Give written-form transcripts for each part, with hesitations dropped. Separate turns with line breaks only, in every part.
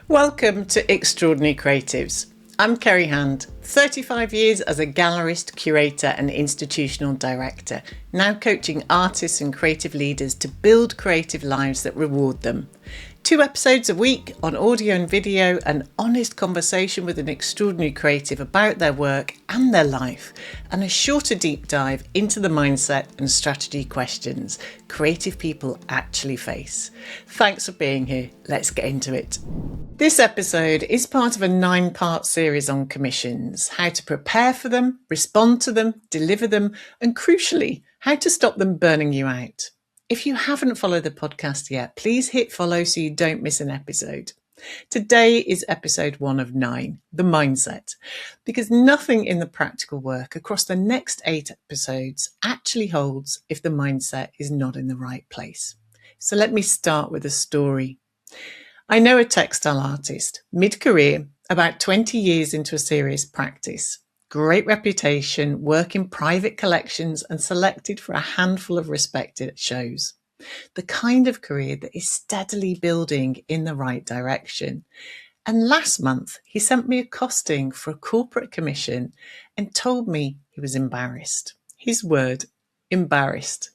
Welcome to Extraordinary Creatives. I'm Kerry Hand, 35 years as a gallerist, curator and institutional director, now coaching artists and creative leaders to build creative lives that reward them. 2 episodes a week on audio and video, an honest conversation with an extraordinary creative about their work and their life, and a shorter deep dive into the mindset and strategy questions creative people actually face. Thanks for being here. Let's get into it. This episode is part of a 9-part series on commissions, how to prepare for them, respond to them, deliver them, and crucially, how to stop them burning you out. If you haven't followed the podcast yet, please hit follow so you don't miss an episode. Today is episode 1 of 9, the mindset, because nothing in the practical work across the next 8 episodes actually holds if the mindset is not in the right place. So let me start with a story. I know a textile artist, mid-career, about 20 years into a serious practice. Great reputation, work in private collections and selected for a handful of respected shows. The kind of career that is steadily building in the right direction. And last month, he sent me a costing for a corporate commission and told me he was embarrassed. His word, embarrassed.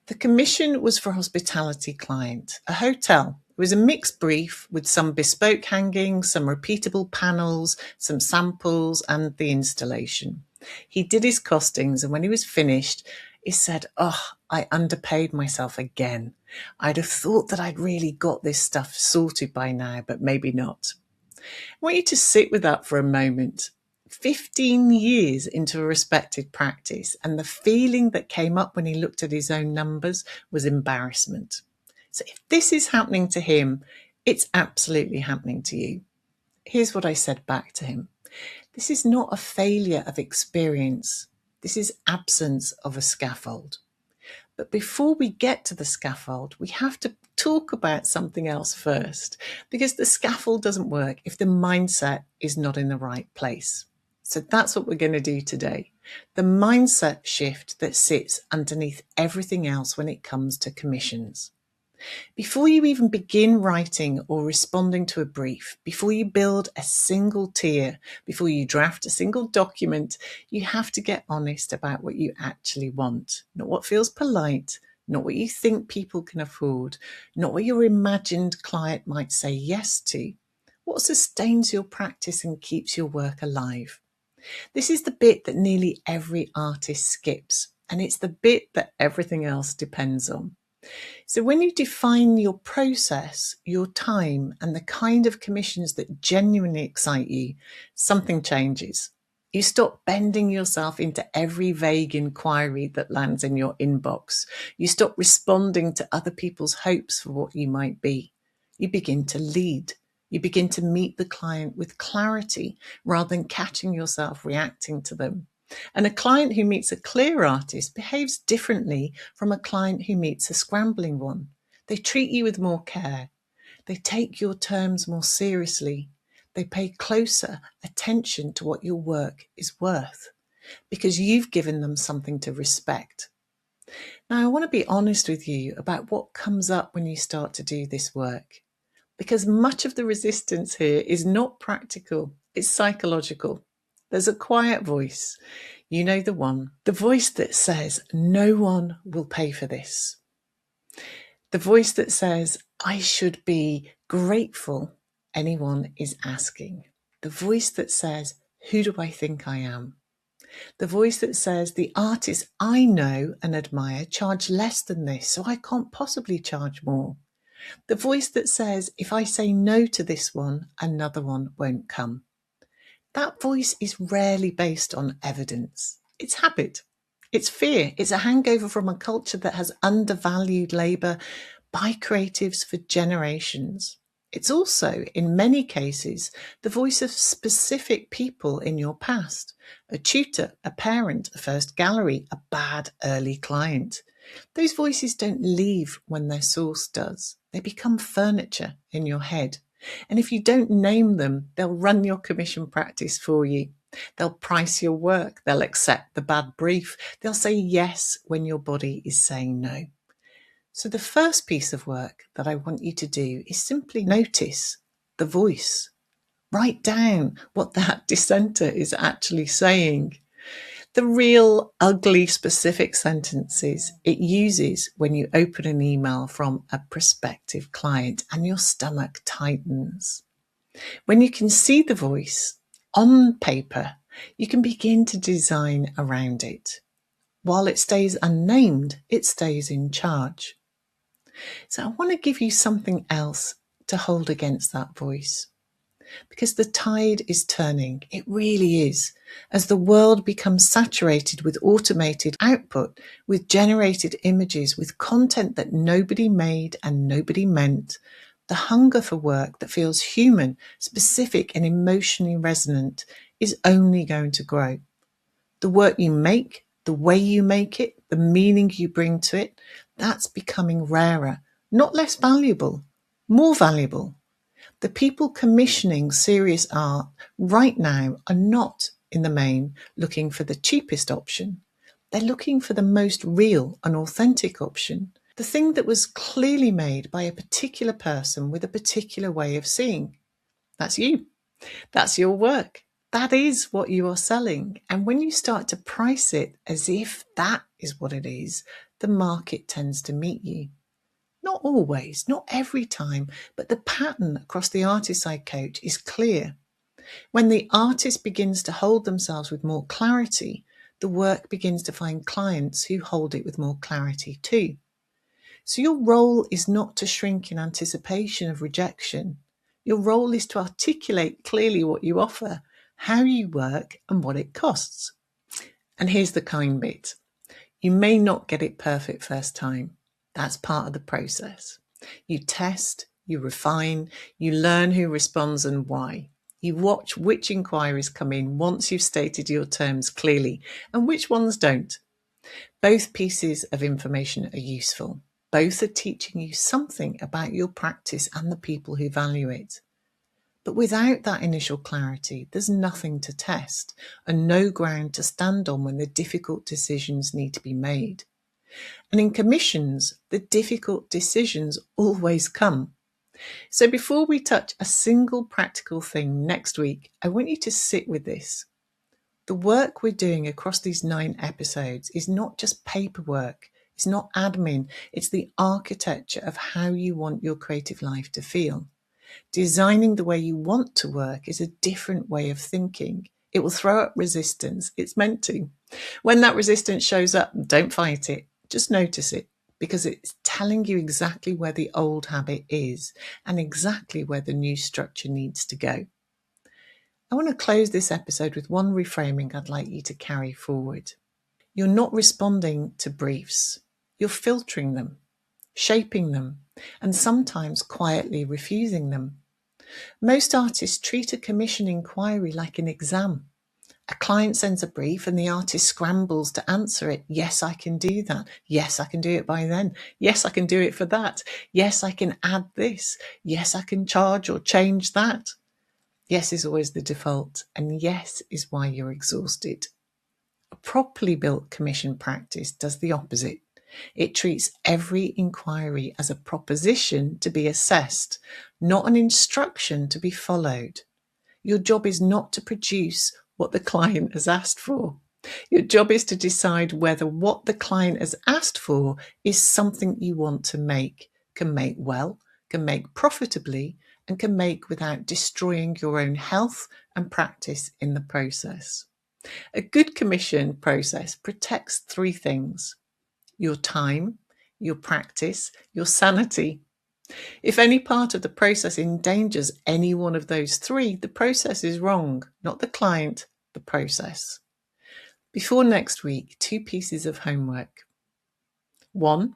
The commission was for a hospitality client, a hotel. It was a mixed brief with some bespoke hangings, some repeatable panels, some samples and the installation. He did his costings and when he was finished, he said, I underpaid myself again. I'd have thought that I'd really got this stuff sorted by now, but maybe not. I want you to sit with that for a moment. 15 years into a respected practice, and the feeling that came up when he looked at his own numbers was embarrassment. So if this is happening to him, it's absolutely happening to you. Here's what I said back to him. This is not a failure of experience. This is absence of a scaffold. But before we get to the scaffold, we have to talk about something else first, because the scaffold doesn't work if the mindset is not in the right place. So that's what we're going to do today. The mindset shift that sits underneath everything else when it comes to commissions. Before you even begin writing or responding to a brief, before you build a single tier, before you draft a single document, you have to get honest about what you actually want, not what feels polite, not what you think people can afford, not what your imagined client might say yes to. What sustains your practice and keeps your work alive? This is the bit that nearly every artist skips, and it's the bit that everything else depends on. So when you define your process, your time, and the kind of commissions that genuinely excite you, something changes. You stop bending yourself into every vague inquiry that lands in your inbox. You stop responding to other people's hopes for what you might be. You begin to lead. You begin to meet the client with clarity rather than catching yourself reacting to them. And a client who meets a clear artist behaves differently from a client who meets a scrambling one. They treat you with more care. They take your terms more seriously. They pay closer attention to what your work is worth because you've given them something to respect. Now, I want to be honest with you about what comes up when you start to do this work, because much of the resistance here is not practical, it's psychological. There's a quiet voice, you know the one, the voice that says, no one will pay for this. The voice that says, I should be grateful anyone is asking. The voice that says, who do I think I am? The voice that says, the artists I know and admire charge less than this, so I can't possibly charge more. The voice that says, if I say no to this one, another one won't come. That voice is rarely based on evidence. It's habit. It's fear. It's a hangover from a culture that has undervalued labour by creatives for generations. It's also, in many cases, the voice of specific people in your past. A tutor, a parent, a first gallery, a bad early client. Those voices don't leave when their source does. They become furniture in your head. And if you don't name them, they'll run your commission practice for you. They'll price your work. They'll accept the bad brief. They'll say yes when your body is saying no. So the first piece of work that I want you to do is simply notice the the voice. Write down what that dissenter is actually saying. The real ugly specific sentences it uses when you open an email from a prospective client and your stomach tightens. When you can see the voice on paper, you can begin to design around it. While it stays unnamed, it stays in charge. So I want to give you something else to hold against that voice. Because the tide is turning, it really is. As the world becomes saturated with automated output, with generated images, with content that nobody made and nobody meant, the hunger for work that feels human, specific and emotionally resonant is only going to grow. The work you make, the way you make it, the meaning you bring to it, that's becoming rarer, not less valuable, more valuable. The people commissioning serious art right now are not, in the main, looking for the cheapest option. They're looking for the most real and authentic option, the thing that was clearly made by a particular person with a particular way of seeing. That's you. That's your work. That is what you are selling. And when you start to price it as if that is what it is, the market tends to meet you. Not always, not every time, but the pattern across the artist I coach is clear. When the artist begins to hold themselves with more clarity, the work begins to find clients who hold it with more clarity too. So your role is not to shrink in anticipation of rejection. Your role is to articulate clearly what you offer, how you work, and what it costs. And here's the kind bit. You may not get it perfect first time. That's part of the process. You test, you refine, you learn who responds and why. You watch which inquiries come in once you've stated your terms clearly and which ones don't. Both pieces of information are useful. Both are teaching you something about your practice and the people who value it. But without that initial clarity, there's nothing to test and no ground to stand on when the difficult decisions need to be made. And in commissions, the difficult decisions always come. So before we touch a single practical thing next week, I want you to sit with this. The work we're doing across these 9 episodes is not just paperwork. It's not admin. It's the architecture of how you want your creative life to feel. Designing the way you want to work is a different way of thinking. It will throw up resistance. It's meant to. When that resistance shows up, don't fight it. Just notice it, because it's telling you exactly where the old habit is and exactly where the new structure needs to go. I want to close this episode with one reframing I'd like you to carry forward. You're not responding to briefs. You're filtering them, shaping them, and sometimes quietly refusing them. Most artists treat a commission inquiry like an exam. A client sends a brief and the artist scrambles to answer it. Yes, I can do that. Yes, I can do it by then. Yes, I can do it for that. Yes, I can add this. Yes, I can charge or change that. Yes is always the default, and yes is why you're exhausted. A properly built commission practice does the opposite. It treats every inquiry as a proposition to be assessed, not an instruction to be followed. Your job is not to produce what the client has asked for. Your job is to decide whether what the client has asked for is something you want to make, can make well, can make profitably, and can make without destroying your own health and practice in the process. A good commission process protects 3 things: your time, your practice, your sanity. If any part of the process endangers any one of those 3, the process is wrong, not the client, the process. Before next week, 2 pieces of homework. 1,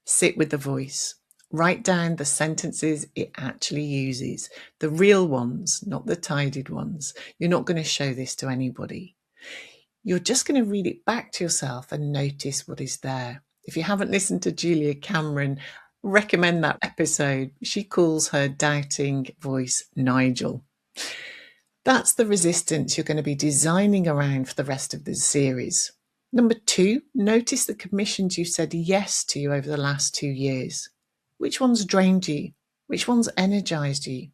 sit with the voice. Write down the sentences it actually uses, the real ones, not the tidied ones. You're not going to show this to anybody. You're just going to read it back to yourself and notice what is there. If you haven't listened to Julia Cameron, recommend that episode. She calls her doubting voice Nigel. That's the resistance you're going to be designing around for the rest of the series. Number 2, notice the commissions you've said yes to over the last 2 years. Which ones drained you? Which ones energized you?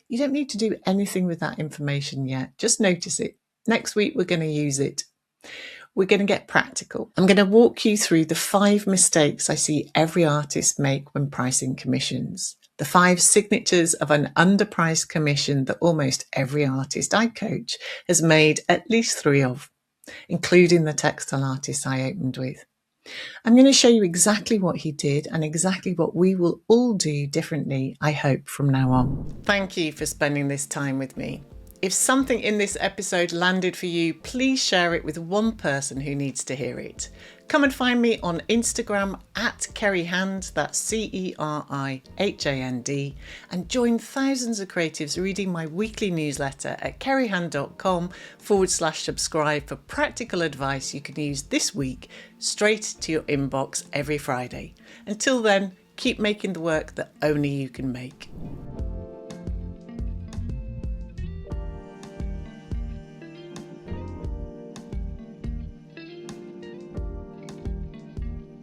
You don't need to do anything with that information yet. Just notice it. Next week, we're going to use it. We're going to get practical. I'm going to walk you through the 5 mistakes I see every artist make when pricing commissions. The 5 signatures of an underpriced commission that almost every artist I coach has made at least 3 of, including the textile artist I opened with. I'm going to show you exactly what he did and exactly what we will all do differently, I hope, from now on. Thank you for spending this time with me. If something in this episode landed for you, please share it with one person who needs to hear it. Come and find me on Instagram at Kerryhand, that's CERIHAND, and join thousands of creatives reading my weekly newsletter at kerryhand.com/subscribe for practical advice you can use this week straight to your inbox every Friday. Until then, keep making the work that only you can make.